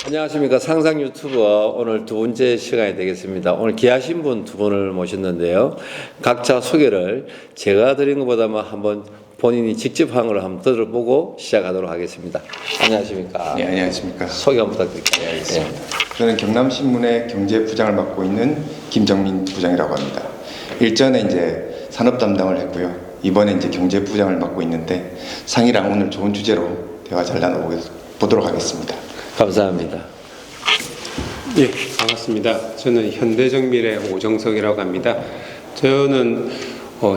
안녕하십니까. 상상 유튜버 오늘 두 번째 시간이 되겠습니다. 오늘 귀하신 분 두 분을 모셨는데요. 각자 소개를 제가 드린 것보다는 한번 본인이 직접 한 걸 한번 들어보고 시작하도록 하겠습니다. 안녕하십니까. 네, 안녕하십니까. 소개 한번 부탁드릴게요. 네, 알겠습니다. 저는 경남신문의 경제부장을 맡고 있는 김정민 부장이라고 합니다. 일전에 이제 산업 담당을 했고요. 이번에 이제 경제부장을 맡고 있는데 상이랑 오늘 좋은 주제로 대화 잘 나눠보도록 하겠습니다. 감사합니다. 예, 반갑습니다. 저는 현대정밀의 오정석이라고 합니다. 저는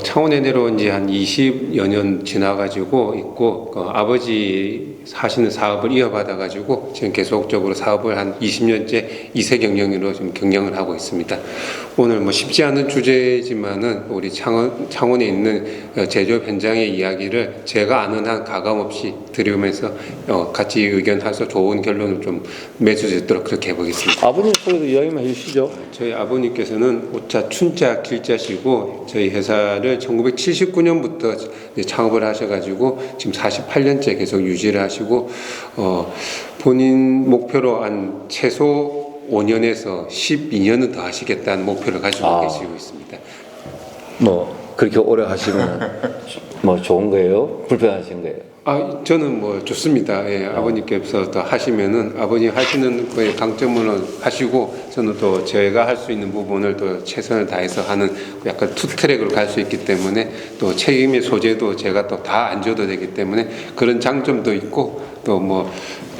창원에 내려온 지 한 20여 년 지나가지고 있고, 아버지 하시는 사업을 이어받아가지고 지금 계속적으로 사업을 한 20년째 이세 경영으로 좀 경영을 하고 있습니다. 오늘 뭐 쉽지 않은 주제지만은 우리 창원에 있는 제조업 현장의 이야기를 제가 아는 한 가감 없이 들으면서 같이 의견해서 좋은 결론을 좀 맺을 수 있도록 그렇게 해보겠습니다. 아버님 소개도 이야기만 해주시죠. 저희 아버님께서는 오차 춘자 길자시고 저희 회사를 1979년부터 창업을 하셔가지고 지금 48년째 계속 유지를 하시고 본인 목표로 한 최소 5년에서 12년은 더 하시겠다는 목표를 가지고 계시고 있습니다. 뭐 그렇게 오래 하시면 뭐 좋은 거예요? 불편하신 거예요? 저는 뭐 좋습니다. 예, 아버님께서 더 하시면은 아버님 하시는 거에 강점을 하시고 저는 또 제가 할 수 있는 부분을 또 최선을 다해서 하는 약간 투트랙으로 갈 수 있기 때문에 또 책임의 소재도 제가 또 다 안 져도 되기 때문에 그런 장점도 있고 또 뭐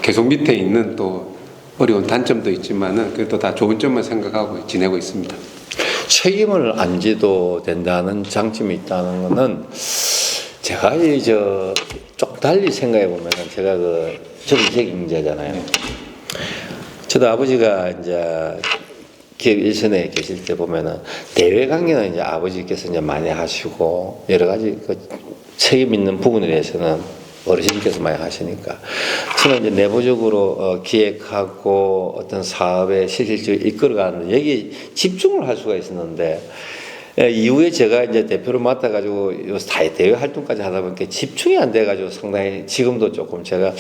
계속 밑에 있는 또 어려운 단점도 있지만은 그래도 다 좋은 점만 생각하고 지내고 있습니다. 책임을 안 지도 된다는 장점이 있다는 거는 제가 좀 달리 생각해 보면은 제가 저도 책임자잖아요. 저도 아버지가 이제 기업 일선에 계실 때 보면은 대외 관계는 이제 아버지께서 이제 많이 하시고 여러 가지 책임 있는 부분에 대해서는 어르신께서 많이 하시니까 저는 이제 내부적으로 기획하고 어떤 사업에 실질적으로 이끌어가는 여기 집중을 할 수가 있었는데 이후에 제가 이제 대표를 맡아가지고 대외 활동까지 하다 보니까 집중이 안 돼가지고 상당히 지금도 조금 제가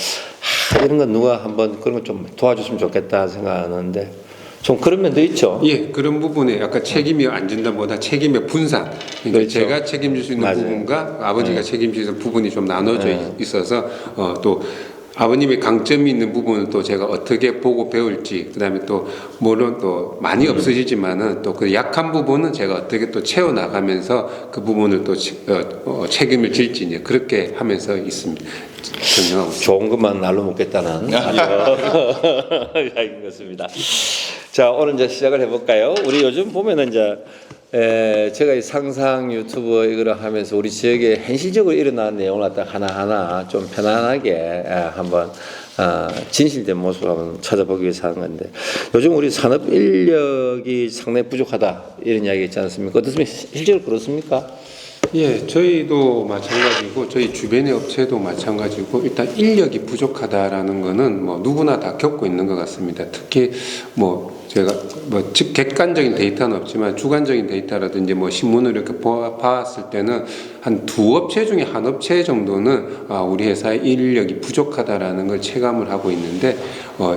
이런 건 누가 한번 그런 거 좀 도와줬으면 좋겠다 생각하는데 좀 그런 면도 있죠. 예, 그런 부분에 약간 책임이 안 진다보다 책임의 분산. 그러니까 그렇죠. 제가 책임질 수 있는 맞아요. 부분과 아버지가 책임질 수 있는 부분이 좀 나눠져 있어서 또 아버님의 강점이 있는 부분은 또 제가 어떻게 보고 배울지, 그다음에 또 물론 또 많이 없으시지만은 또 그 약한 부분은 제가 어떻게 또 채워 나가면서 그 부분을 또 책임을 질지 이제 그렇게 하면서 있습니다. 전형하고 좋은 것만 날로 먹겠다는 이야기인 것입니다. 자, 오늘 이제 시작을 해볼까요? 우리 요즘 보면은 이제 제가 이 상상 유튜브 이거를 하면서 우리 지역에 현실적으로 일어나는 내용을 갖다 하나하나 좀 편안하게 한번 진실된 모습을 한번 찾아보기 위해서 하는 건데 요즘 우리 산업 인력이 상당히 부족하다 이런 이야기 있지 않습니까? 어떻습니까? 실제로 그렇습니까? 예, 저희도 마찬가지고 저희 주변의 업체도 마찬가지고 일단 인력이 부족하다라는 거는 뭐 누구나 다 겪고 있는 것 같습니다. 특히 뭐 제가 뭐 즉 객관적인 데이터는 없지만 주관적인 데이터라든지 뭐 신문을 이렇게 봤을 때는 한 두 업체 중에 한 업체 정도는 우리 회사의 인력이 부족하다라는 걸 체감을 하고 있는데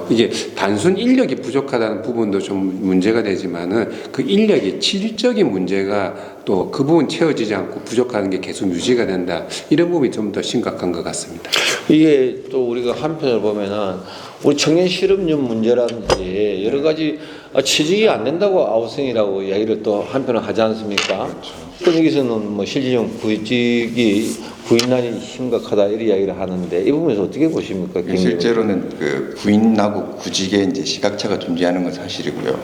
이게 단순 인력이 부족하다는 부분도 좀 문제가 되지만은 그 인력의 질적인 문제가 또 그 부분 채워지지 않고 부족한 게 계속 유지가 된다 이런 부분이 좀 더 심각한 것 같습니다. 이게 또 우리가 한편을 보면은 우리 청년 실업률 문제라든지 여러 가지 취직이 안 된다고 아웃생이라고 이야기를 또 한편은 하지 않습니까? 그런 여기서는 뭐 실질적 구인난이 심각하다 이런 이야기를 하는데 이 부분에서 어떻게 보십니까? 실제로는 그 구인하고 구직의 이제 시각차가 존재하는 건 사실이고요.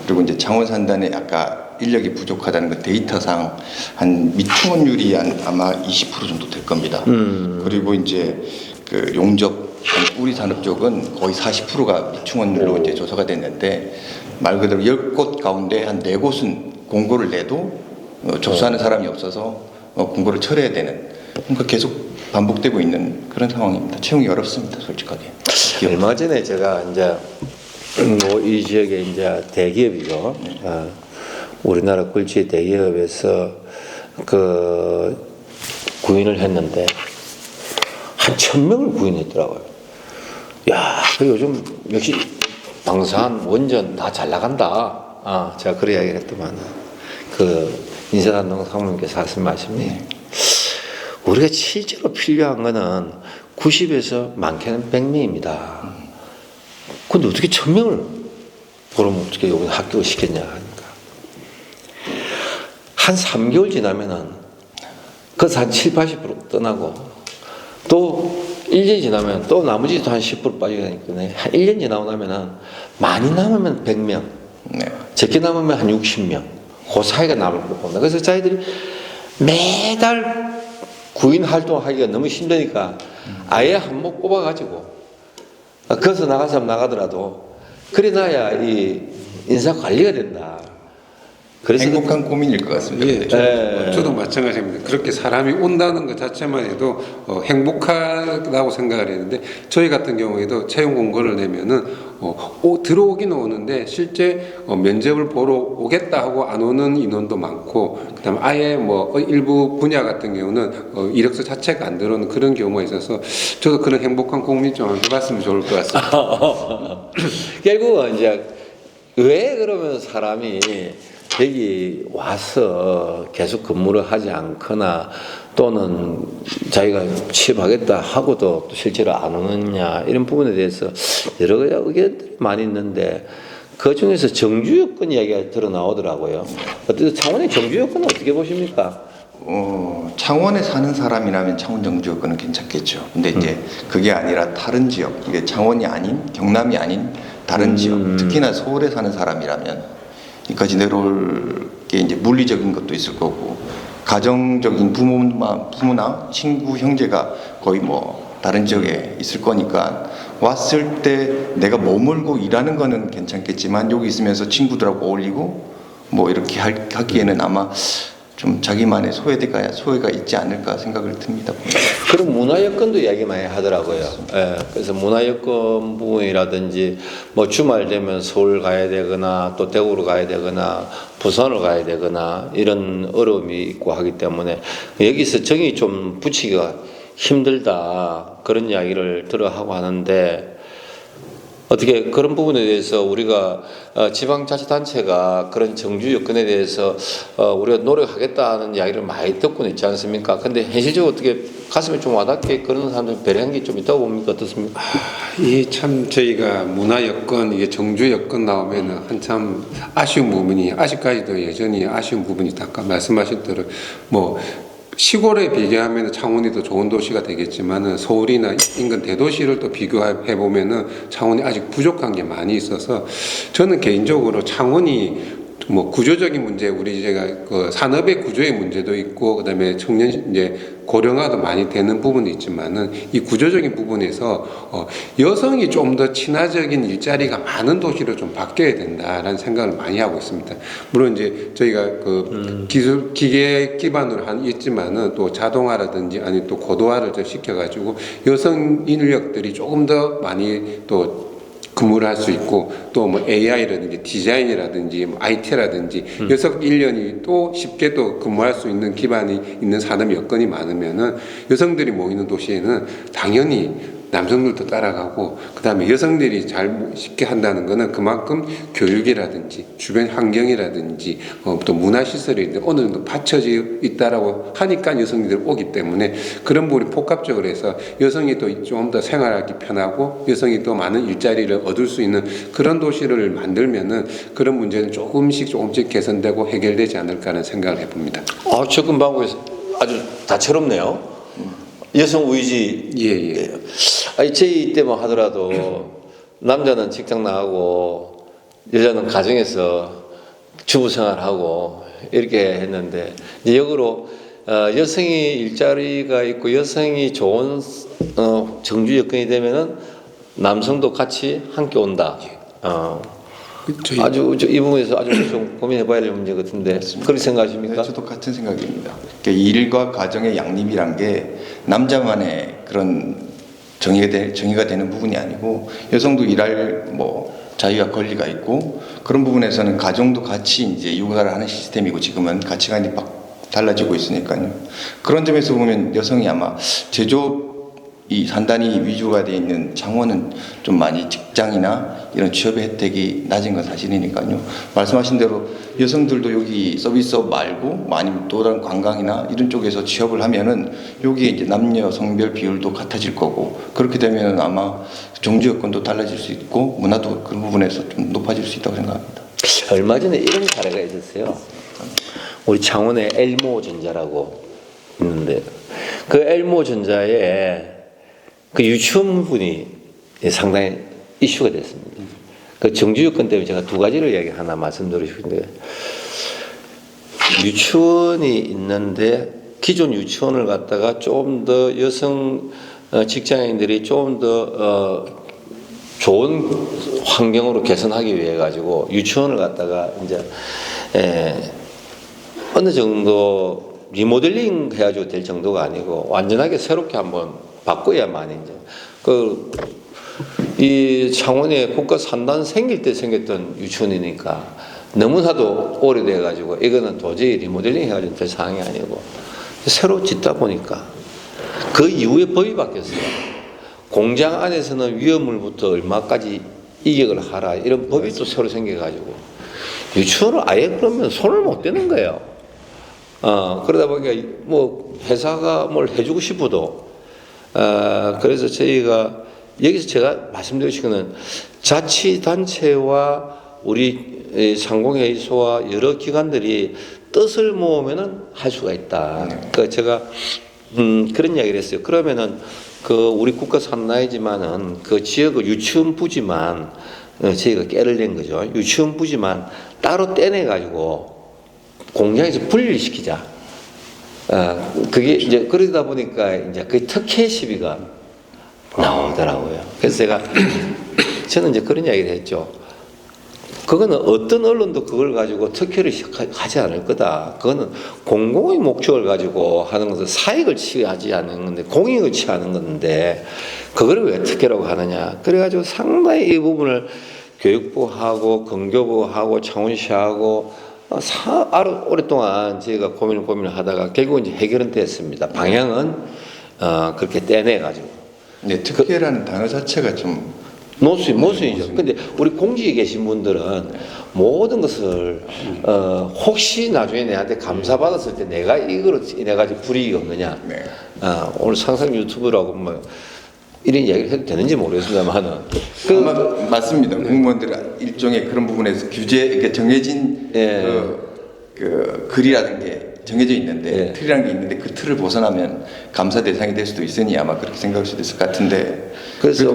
그리고 이제 창원 산단에 아까 인력이 부족하다는 그 데이터상 한 미충원율이 아마 20% 정도 될 겁니다. 그리고 이제 그 용접 우리 산업 쪽은 거의 40%가 미충원율로 이제 조사가 됐는데 말 그대로 10곳 가운데 한 4곳은 공고를 내도 접수하는 사람이 없어서 공고를 철회해야 되는 그러니까 계속 반복되고 있는 그런 상황입니다. 채용이 어렵습니다, 솔직하게. 얼마 전에 제가 이제 뭐 이 지역에 이제 대기업이죠. 우리나라 꿀지 대기업에서 구인을 했는데 한 1000명을 구인했더라고요. 야, 그 요즘 역시 방산, 원전 다 잘 나간다. 제가 그런 이야기를 했더만 그 인사단동 사모님께서 하신 말씀이 우리가 실제로 필요한 거는 90에서 많게는 100명입니다. 근데 어떻게 1000명을 그러면 어떻게 여기 합격시켰냐 하니까 한 3개월 지나면은 그래서 한 7, 80% 떠나고 또 1년 지나면 또 나머지도 한 10% 빠지게 되니까 한 1년 지나고 나면은 많이 남으면 100명, 적게 남으면 한 60명, 그 사이가 남을 거고. 그래서 자기들이 매달 구인 활동하기가 너무 힘드니까 아예 한몫 뽑아가지고 거기서 나가서 나가더라도 그래 놔야 이 인사 관리가 된다. 그래서 행복한 고민일 것 같습니다. 예, 저도 마찬가지입니다. 그렇게 사람이 온다는 것 자체만 해도 행복하다고 생각을 했는데 저희 같은 경우에도 채용 공고를 내면은 들어오긴 오는데 실제 면접을 보러 오겠다 하고 안 오는 인원도 많고 그다음에 아예 뭐 일부 분야 같은 경우는 이력서 자체가 안 들어오는 그런 경우가 있어서 저도 그런 행복한 고민 좀 해봤으면 좋을 것 같습니다. 결국은 이제 왜 그러면 사람이 여기 와서 계속 근무를 하지 않거나 또는 자기가 취업하겠다 하고도 또 실제로 안 오느냐 이런 부분에 대해서 여러 가지 의견들이 많이 있는데 그 중에서 정주 여건 이야기가 드러 나오더라고요. 어떻게 창원의 정주 여건은 어떻게 보십니까? 창원에 사는 사람이라면 창원 정주 여건은 괜찮겠죠. 근데 이제 그게 아니라 다른 지역, 이게 창원이 아닌 경남이 아닌 다른 지역, 특히나 서울에 사는 사람이라면 여기까지 내려올 게 이제 물리적인 것도 있을 거고 가정적인 부모나 친구 형제가 거의 뭐 다른 지역에 있을 거니까 왔을 때 내가 머물고 일하는 거는 괜찮겠지만 여기 있으면서 친구들하고 어울리고 뭐 이렇게 하기에는 아마 좀 자기만의 소외가 있지 않을까 생각을 듭니다. 그런 문화 여건도 이야기 많이 하더라고요. 예, 그래서 문화 여건 부분이라든지 뭐 주말 되면 서울 가야 되거나 또 대구로 가야 되거나 부산을 가야 되거나 이런 어려움이 있고 하기 때문에 여기서 정의 좀 붙이기가 힘들다 그런 이야기를 들어 하고 하는데 어떻게 그런 부분에 대해서 우리가 지방자치단체가 그런 정주 여건에 대해서 우리가 노력하겠다는 이야기를 많이 듣고는 있지 않습니까? 근데 현실적으로 어떻게 가슴에 좀 와닿게 그런 사람들 배려한 게 좀 있다고 봅니까? 어떻습니까? 이 참 저희가 문화 여건 이게 정주 여건 나오면은 한참 아쉬운 부분이 아직까지도 여전히 아쉬운 부분이 아까 말씀하신 대로 뭐 시골에 비교하면 창원이 더 좋은 도시가 되겠지만은 서울이나 인근 대도시를 또 비교해 보면은 창원이 아직 부족한 게 많이 있어서 저는 개인적으로 창원이 뭐 구조적인 문제 우리 제가 그 산업의 구조의 문제도 있고 그다음에 청년 이제 고령화도 많이 되는 부분이 있지만은 이 구조적인 부분에서 여성이 좀 더 친화적인 일자리가 많은 도시로 좀 바뀌어야 된다라는 생각을 많이 하고 있습니다. 물론 이제 저희가 그 기계 기반으로 있지만은 또 자동화라든지 아니 또 고도화를 좀 시켜가지고 여성 인력들이 조금 더 많이 또 근무를 할 수 있고 또 뭐 AI라든지 디자인이라든지 뭐 IT라든지 여성 인력이 또 쉽게 또 근무할 수 있는 기반이 있는 산업 여건이 많으면은 여성들이 모이는 도시에는 당연히 남성들도 따라가고 그다음에 여성들이 잘 쉽게 한다는 거는 그만큼 교육이라든지 주변 환경이라든지 또 문화시설이 어느 정도 받쳐져 있다라고 하니까 여성들이 오기 때문에 그런 부분이 복합적으로 해서 여성이 또 좀 더 생활하기 편하고 여성이 또 많은 일자리를 얻을 수 있는 그런 도시를 만들면은 그런 문제는 조금씩 개선되고 해결되지 않을까 하는 생각을 해봅니다. 접근 방법이 아주 다채롭네요. 여성 의지. 예. 아니 저희 때만 하더라도 남자는 직장 나가고 여자는 가정에서 주부 생활하고 이렇게 했는데 이제 역으로 여성이 일자리가 있고 여성이 좋은 정주 여건이 되면은 남성도 같이 함께 온다. 아주 이 부분에서 아주 좀 고민해봐야 될 문제 같은데 그렇게 생각하십니까? 네, 저도 같은 생각입니다. 그러니까 일과 가정의 양립이란 게 남자만의 그런 정의가 되는 부분이 아니고 여성도 일할 뭐 자기가 권리가 있고 그런 부분에서는 가정도 같이 이제 육아를 하는 시스템이고 지금은 가치관이 막 달라지고 있으니까요. 그런 점에서 보면 여성이 아마 제조업 이 산단이 위주가 되어 있는 창원은 좀 많이 직장이나 이런 취업의 혜택이 낮은 건 사실이니까요. 말씀하신 대로 여성들도 여기 서비스업 말고 뭐 아니면 또 다른 관광이나 이런 쪽에서 취업을 하면은 여기에 이제 남녀 성별 비율도 같아질 거고 그렇게 되면은 아마 종주 여건도 달라질 수 있고 문화도 그런 부분에서 좀 높아질 수 있다고 생각합니다. 얼마 전에 이런 사례가 있었어요. 우리 창원에 엘모전자라고 있는데 그 엘모전자에 그 유치원분이 상당히 이슈가 됐습니다. 그 정주 여건 때문에 제가 두 가지를 이야기 하나 말씀드리고 싶은데 유치원이 있는데 기존 유치원을 갖다가 좀 더 여성 직장인들이 좀 더 좋은 환경으로 개선하기 위해 가지고 유치원을 갖다가 이제 어느 정도 리모델링 해가지고 될 정도가 아니고 완전하게 새롭게 한번 바꿔야만 이제 이 창원에 국가 산단 생길 때 생겼던 유치원이니까 너무나도 오래돼 가지고 이거는 도저히 리모델링 해가지고 될 상황이 아니고 새로 짓다 보니까 그 이후에 법이 바뀌었어요. 공장 안에서는 위험물부터 얼마까지 이격을 하라 이런 법이 또 새로 생겨가지고 유치원을 아예 그러면 손을 못 대는 거예요. 그러다 보니까 뭐 회사가 뭘 해주고 싶어도 그래서 저희가 여기서 제가 말씀드리고 싶은 거는 자치단체와 우리 상공회의소와 여러 기관들이 뜻을 모으면은 할 수가 있다. 그 제가 그런 이야기를 했어요. 그러면은 그 우리 국가 산나이지만은 그 지역의 유치원 부지만 저희가 깨를 낸 거죠. 유치원 부지만 따로 떼내 가지고 공장에서 분리를 시키자. 그게 이제 그러다 보니까 이제 그 특혜 시비가 나오더라고요. 그래서 제가 저는 이제 그런 이야기를 했죠. 그거는 어떤 언론도 그걸 가지고 특혜를 하지 않을 거다. 그거는 공공의 목적을 가지고 하는 것은 사익을 취하지 않는 건데 공익을 취하는 건데 그걸 왜 특혜라고 하느냐. 그래가지고 상당히 이 부분을 교육부하고 건교부하고 창원시하고 오랫동안 저희가 고민을 하다가 결국 이제 해결은 됐습니다. 방향은 그렇게 떼내가지고. 네, 특혜라는 단어 자체가 좀 모순이죠. 근데 우리 공직에 계신 분들은 모든 것을 혹시 나중에 내한테 감사받았을 때 내가 이거로 인해 가지고 불이익이 없느냐. 네. 오늘 상상 유튜브라고 뭐 이런 이야기를 해도 되는지 모르겠습니다만은 아마 맞습니다. 공무원들 일종의 그런 부분에서 규제 이렇게 정해진 그 글이라는 게 정해져 있는데 틀이라는 게 있는데 그 틀을 벗어나면 감사 대상이 될 수도 있으니 아마 그렇게 생각할 수도 있을 것 같은데 그래서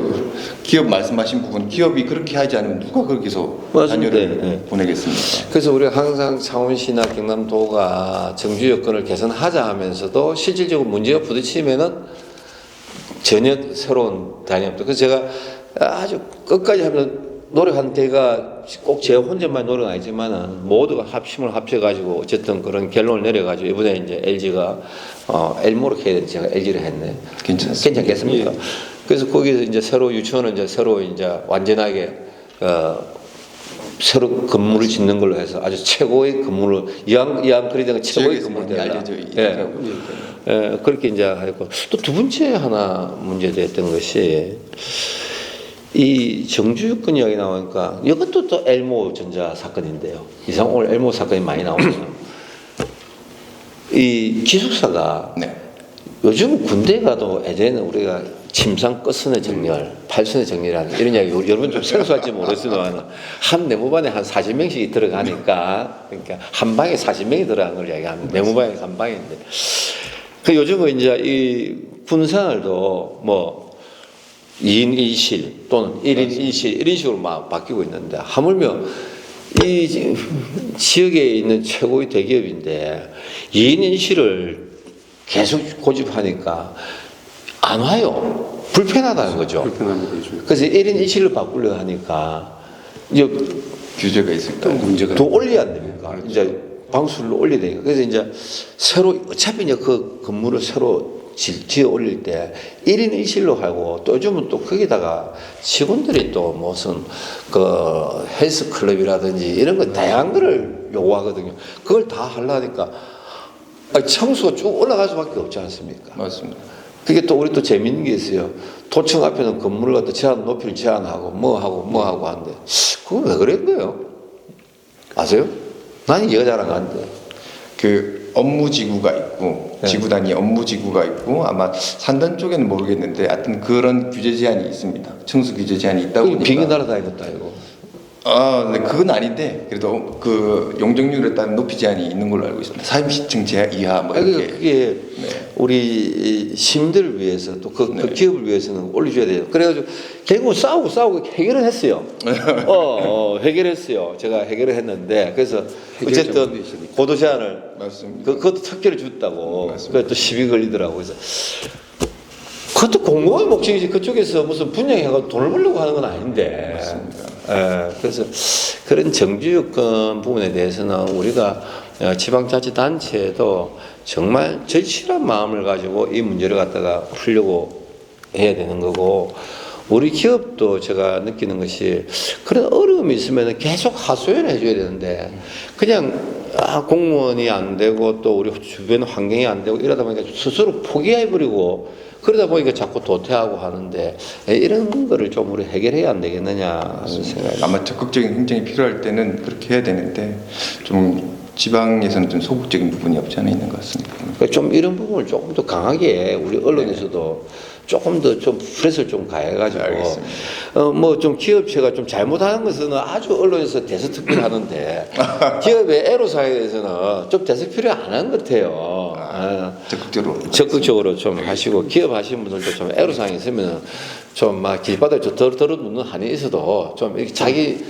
기업 말씀하신 부분 기업이 그렇게 하지 않으면 누가 거기서 자녀를 보내겠습니까? 그래서 우리가 항상 창원시나 경남도가 정주 여건을 개선하자 하면서도 실질적으로 문제가 부딪히면은 전혀 새로운 단위 없다. 그래서 제가 아주 끝까지 하면 노력한 데가 꼭 제 혼자만 노력은 아니지만은 모두가 힘을 합쳐가지고 어쨌든 그런 결론을 내려가지고 이번에 이제 LG가 엘모로 해야 되는데 제가 LG를 했네. 괜찮겠습니까? 예. 그래서 거기서 이제 새로 유치원은 이제 새로 이제 완전하게 새로 건물을 짓는 걸로 해서 아주 최고의 건물을 이왕 그리 된 최고의 건물을 되라. 예, 그렇게 이제 하고 또 두 번째 하나 문제됐던 것이 이 정주 여건 이야기 나오니까 이것도 또 엘모 전자 사건인데요. 이상 오늘 엘모 사건이 많이 나오네요. 이 기숙사가 요즘 군대 가도 예전에는 우리가 침상 끝선의 정렬, 팔선의 정렬이라는 이런 이야기 여러분 좀 생소할지 모르겠지만 한 내무반에 한 40명씩이 들어가니까 그러니까 한 방에 40명이 들어간 걸 이야기합니다. 내무반에 한 방인데 그 요즘은 이제 이 군생활도 뭐 2인 1실 또는 1인 1실 이런 식으로 막 바뀌고 있는데 하물며 이 지역에 있는 최고의 대기업인데 2인 1실을 계속 고집하니까 안 와요. 불편하다는 거죠. 그래서 1인 1실로 바꾸려 하니까 이제 규제가 있을까? 문제가 더 올려야 안 됩니까? 이제 방수를 올려야 되니까. 그래서 이제 새로 어차피 이제 그 건물을 새로 지어 올릴 때 1인 1실로 하고 또 요즘은 또 거기다가 직원들이 또 무슨 그 헬스클럽이라든지 이런 거 다양한 거를 요구하거든요. 그걸 다 하려니까 청수가 쭉 올라갈 수밖에 없지 않습니까? 맞습니다. 그게 또 우리 또 재밌는 게 있어요. 도청 앞에는 건물을 갖다 제한 높이를 제한하고 뭐 하고 하는데 그건 왜 그런 거예요? 아세요? 난 이해가 잘 안 가는데. 그 업무지구가 있고 네. 지구 단위 업무지구가 있고 아마 산단 쪽에는 모르겠는데 하여튼 그런 규제 제한이 있습니다. 층수 규제 제한이 있다 그럼 보니까 비행기 날아다니는 것도 아니고. 네, 그건 아닌데 그래도 그 용적률에 따른 높이 제한이 있는 걸로 알고 있습니다. 40층 이하 뭐 이렇게. 그게 네. 우리 시민들을 위해서 또 그 네. 기업을 위해서는 올려줘야 돼요. 그래가지고 결국 싸우고 해결은 했어요. 해결했어요. 제가 해결을 했는데 그래서 어쨌든 전문이시니까. 고도 제한을 맞습니다. 그것도 특혜를 줬다고. 맞습니다. 그래 또 시비 걸리더라고. 그래서 그것도 공공의 목적이지 그쪽에서 무슨 분양해가지고 돈을 벌려고 하는 건 아닌데. 맞습니다. 그래서 그런 정규요건 부분에 대해서는 우리가 지방자치단체도 정말 절실한 마음을 가지고 이 문제를 갖다가 풀려고 해야 되는 거고 우리 기업도 제가 느끼는 것이 그런 어려움이 있으면 계속 하소연을 해줘야 되는데 그냥 공무원이 안 되고 또 우리 주변 환경이 안 되고 이러다 보니까 스스로 포기해버리고 그러다 보니까 자꾸 도태하고 하는데 이런 거를 좀 우리 해결해야 안 되겠느냐 하는 생각이 아마 적극적인 행정이 필요할 때는 그렇게 해야 되는데 좀 지방에서는 좀 소극적인 부분이 없지 않아 있는 것 같습니다. 그러니까 좀 이런 부분을 조금 더 강하게 우리 언론에서도 조금 더 좀 프레스를 좀 가해가지고 알겠습니다. 뭐 좀 기업체가 좀 잘못하는 것은 아주 언론에서 대서특필 하는데 기업의 애로사항에 대해서는 좀 대서특필을 안 하는 것 같아요. 적극적으로 좀 하시고 기업 하시는 분들도 좀 애로사항이 있으면 좀 막 길바닥에 덜어놓는 한이 있어도 좀 이렇게 자기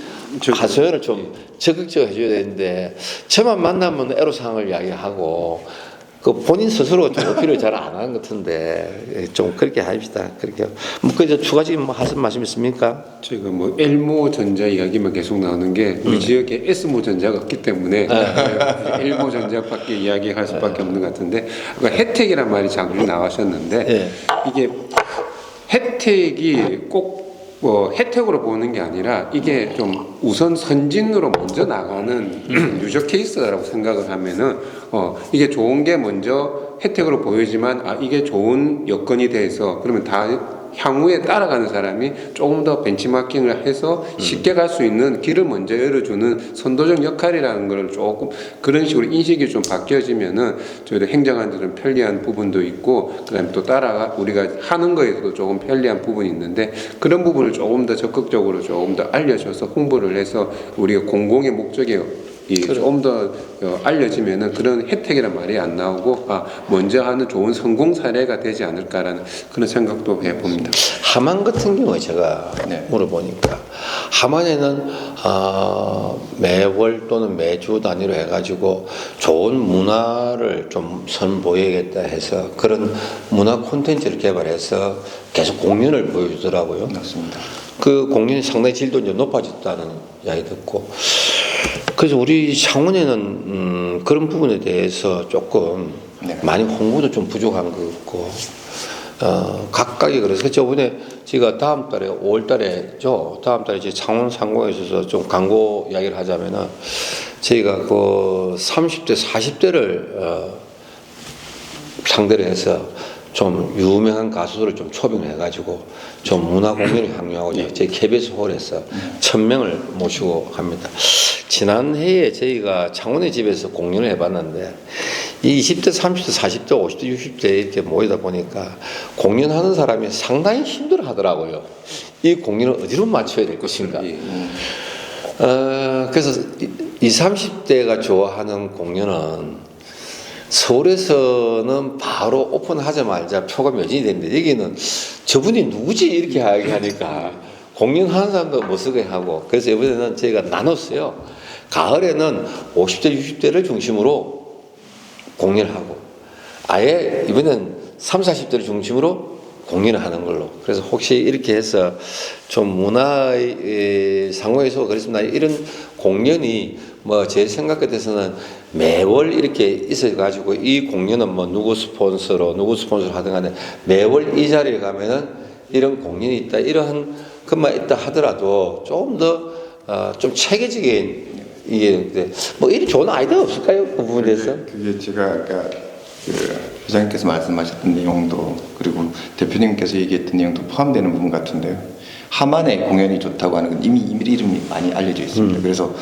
하소연을 좀 적극적으로 해줘야 되는데 저만 만나면 애로사항을 이야기하고 그 본인 스스로 좀 어필을 잘 안 하는 것 같은데 좀 그렇게 합시다. 그렇게 뭐 그 추가적인 뭐 하신 말씀 있습니까? 지금 뭐 엘모전자 이야기만 계속 나오는 게 우리 지역에 S모전자가 없기 때문에 엘모전자밖에 이야기할 수밖에 없는 것 같은데 아까 혜택이란 말이 잠깐 나와셨는데 네. 이게 혜택이 꼭 뭐 혜택으로 보는 게 아니라 이게 좀 우선 선진으로 먼저 나가는 유저 케이스라고 생각을 하면은 이게 좋은 게 먼저 혜택으로 보이지만 이게 좋은 여건이 돼서 그러면 다 향후에 따라가는 사람이 조금 더 벤치마킹을 해서 쉽게 갈 수 있는 길을 먼저 열어주는 선도적 역할이라는 걸 조금 그런 식으로 인식이 좀 바뀌어지면은 저희도 행정하는 데 좀 편리한 부분도 있고 그다음에 또 따라가 우리가 하는 거에서도 조금 편리한 부분이 있는데 그런 부분을 조금 더 적극적으로 조금 더 알려줘서 홍보를 해서 우리가 공공의 목적이 조금 더 알려지면은 그런 혜택이란 말이 안 나오고 먼저 하는 좋은 성공 사례가 되지 않을까라는 그런 생각도 해봅니다. 함안 같은 경우에 제가 네. 물어보니까 함안에는 매월 또는 매주 단위로 해가지고 좋은 문화를 좀 선보여야겠다 해서 그런 문화 콘텐츠를 개발해서 계속 공연을 보여주더라고요. 맞습니다. 그 공연이 상당히 질도 이제 높아졌다는 이야기 듣고 그래서 우리 창원에는 그런 부분에 대해서 조금 네. 많이 홍보도 좀 부족한 것 같고 각각이 그래서 저번에 제가 다음 달에 5월 달에죠. 다음 달에 이제 창원 상공에 있어서 좀 광고 이야기를 하자면은 저희가 그 30대 40대를 상대로 해서 좀 유명한 가수들을 좀 초빙을 해가지고 좀 문화 공연을 향유하고 저희 KBS 홀에서 1000명을 모시고 합니다. 지난해에 저희가 창원의 집에서 공연을 해봤는데 이 20대, 30대, 40대, 50대, 60대 이렇게 모이다 보니까 공연하는 사람이 상당히 힘들어 하더라고요. 이 공연을 어디로 맞춰야 될 것인가. 그래서 20, 30대가 좋아하는 공연은 서울에서는 바로 오픈하자마자 표가 매진이 되는데 여기는 저분이 누구지 이렇게 하니까 공연하는 사람도 못 쓰게 하고 그래서 이번에는 저희가 나눴어요. 가을에는 50대 60대를 중심으로 공연을 하고 아예 이번엔 30, 40대를 중심으로 공연을 하는 걸로 그래서 혹시 이렇게 해서 좀 문화의 상호에서 그렇습니다. 이런 공연이 뭐 제 생각 같아서는 매월 이렇게 있어가지고 이 공연은 뭐 누구 스폰서로 하든 간에 매월 이 자리에 가면은 이런 공연이 있다 이러한 것만 있다 하더라도 조금 더 좀 체계적인 이게 뭐 이리 좋은 아이디어 없을까요? 그 부분에 대해서? 그게 제가 아까 그 회장님께서 말씀하셨던 내용도 그리고 대표님께서 얘기했던 내용도 포함되는 부분 같은데요. 하만의 공연이 좋다고 하는 건 이미 이름이 많이 알려져 있습니다. 그래서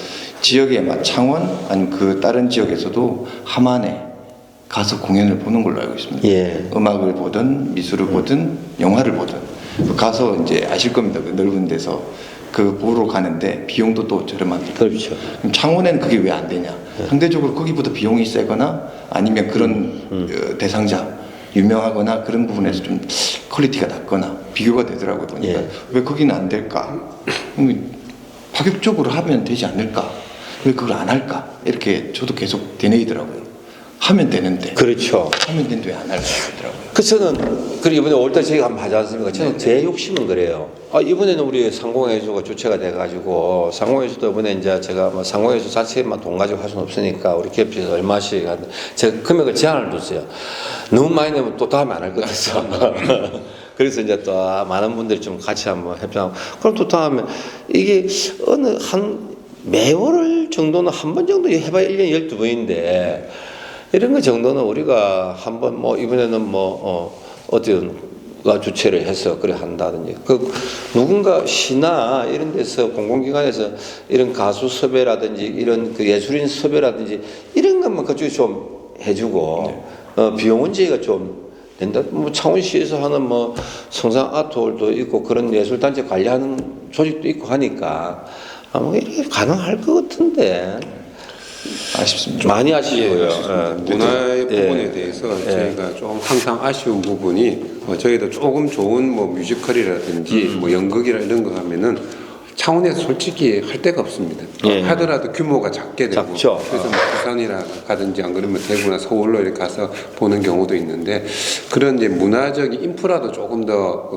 지역에 창원 아니면 그 다른 지역에서도 하만에 가서 공연을 보는 걸로 알고 있습니다. 예. 음악을 보든 미술을 보든 영화를 보든 가서 이제 아실 겁니다. 그 넓은 데서 그 보러 가는데 비용도 또 저렴합니다. 그렇죠. 그럼 창원에는 그게 왜 안 되냐? 상대적으로 거기보다 비용이 세거나 아니면 그런 대상자 유명하거나 그런 부분에서 좀 퀄리티가 낮거나 비교가 되더라고요. 보니까 예. 왜 거기는 안 될까? 파격적으로 하면 되지 않을까? 왜 그걸 안 할까? 이렇게 저도 계속 되뇌이더라고요. 하면 되는데 그렇죠. 하면 되는데 왜 안 할까 하더라고요. 그 저는 그리고 이번에 올달 저희가 한번 하지 않습니까? 저는 제 욕심은 그래요. 이번에는 우리 상공회수가 주체가 돼가지고 상공회수도 이번에 이제 제가 뭐 상공회수 자체만 돈 가지고 할 수는 없으니까 우리 기업에서 얼마씩 제가 금액을 제한을 뒀어요. 너무 많이 내면 또 다음에 안 할 것 같아서. 그래서 이제 또 많은 분들이 좀 같이 한번 협상하고 그럼 또 다음에 이게 어느 한 매월 정도는 한 번 정도 해봐야 1년에 12번인데 이런 거 정도는 우리가 한번 뭐 이번에는 뭐 어디가 주최를 해서 그래 한다든지 그 누군가 시나 이런 데서 공공기관에서 이런 가수 섭외라든지 이런 그 예술인 섭외라든지 이런 것만 그쪽에 좀 해주고 비용은 저희가 좀 된다. 뭐 창원시에서 하는 뭐 성상 아트홀도 있고 그런 예술단체 관리하는 조직도 있고 하니까 아마 이렇게 가능할 것 같은데. 아쉽습니다. 많이 아쉬워요. 문화의 예. 부분에 대해서 저희가 좀 항상 아쉬운 부분이 저희도 조금 좋은 뭐 뮤지컬이라든지 뭐 연극이라 이런 거 하면은 창원에서 솔직히 할 데가 없습니다. 예. 하더라도 규모가 작게 되고 작죠. 그래서 뭐 부산이라 가든지 안 그러면 대구나 서울로 이렇게 가서 보는 경우도 있는데 그런 이제 문화적인 인프라도 조금 더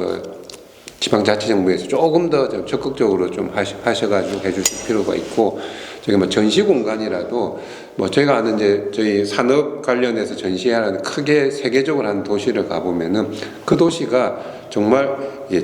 지방자치정부에서 조금 더 좀 적극적으로 좀 하셔가지고 해주실 필요가 있고 저기 뭐 전시 공간이라도 뭐 저희가 아는 이제 저희 산업 관련해서 전시회하는 크게 세계적으로 하는 도시를 가보면은 그 도시가 정말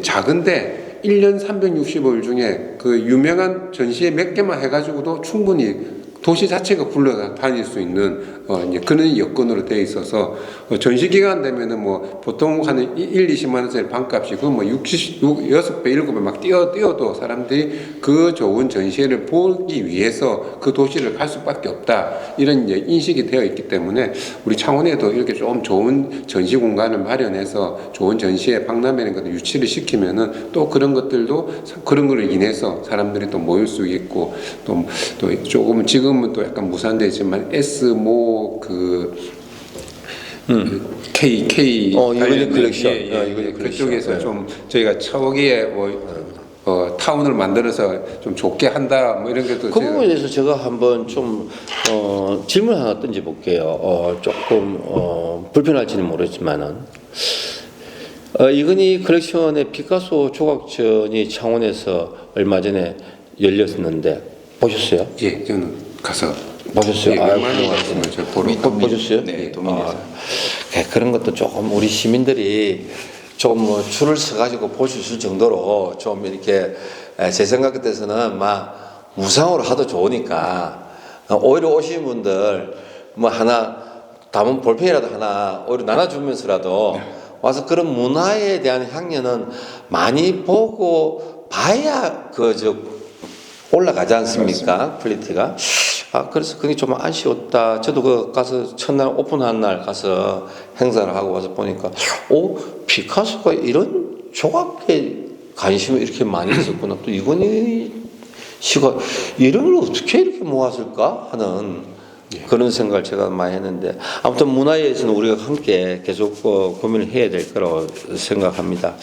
작은데 1년 365일 중에 그 유명한 전시회 몇 개만 해가지고도 충분히 도시 자체가 굴러다닐 수 있는 이제 그런 여건으로 돼 있어서 전시 기간 되면은 뭐 보통 한 20만 원짜리 반값이 그거 뭐 6배, 7배 막 뛰어도 사람들이 그 좋은 전시회를 보기 위해서 그 도시를 갈 수밖에 없다 이런 이제 인식이 되어 있기 때문에 우리 창원에도 이렇게 좀 좋은 전시 공간을 마련해서 좋은 전시회 박람회는 것도 유치를 시키면은 또 그런 것들도 그런 걸로 인해서 사람들이 또 모일 수 있고 또 조금 지금은 또 약간 무산되지만 S모 K 유니크 컬렉션. 유니크 그쪽에서 좀 저희가 차오기에 타운을 만들어서 좀 좋게 한다 뭐 이런 것도 그 부분에 대해서 제가 한번 좀 질문 하나 던져볼게요. 조금 불편할지는 모르지만은 이건희 컬렉션의 피카소 조각전이 창원에서 얼마 전에 열렸었는데 보셨어요? 예, 저는 가서 보셨어요? 웬만한 말씀을 저 보러 보셨어요? 네, 도민에서. 그런 것도 조금 우리 시민들이 좀 뭐 줄을 서가지고 볼 수 있을 정도로 좀 이렇게 제 생각 같아서는 막 무상으로 하도 좋으니까 오히려 오신 분들 뭐 하나 담은 볼펜이라도 하나 오히려 나눠주면서라도 와서 그런 문화에 대한 향연은 많이 보고 봐야 올라가지 않습니까? 퀄리티가. 그래서 그게 좀 아쉬웠다. 저도 그 가서 첫날 오픈한 날 가서 행사를 하고 와서 보니까, 피카소가 이런 조각에 관심이 이렇게 많이 있었구나. 또 이건희 씨가 이런 걸 어떻게 이렇게 모았을까 하는 그런 생각을 제가 많이 했는데, 아무튼 문화에서는 우리가 함께 계속 고민을 해야 될 거라고 생각합니다.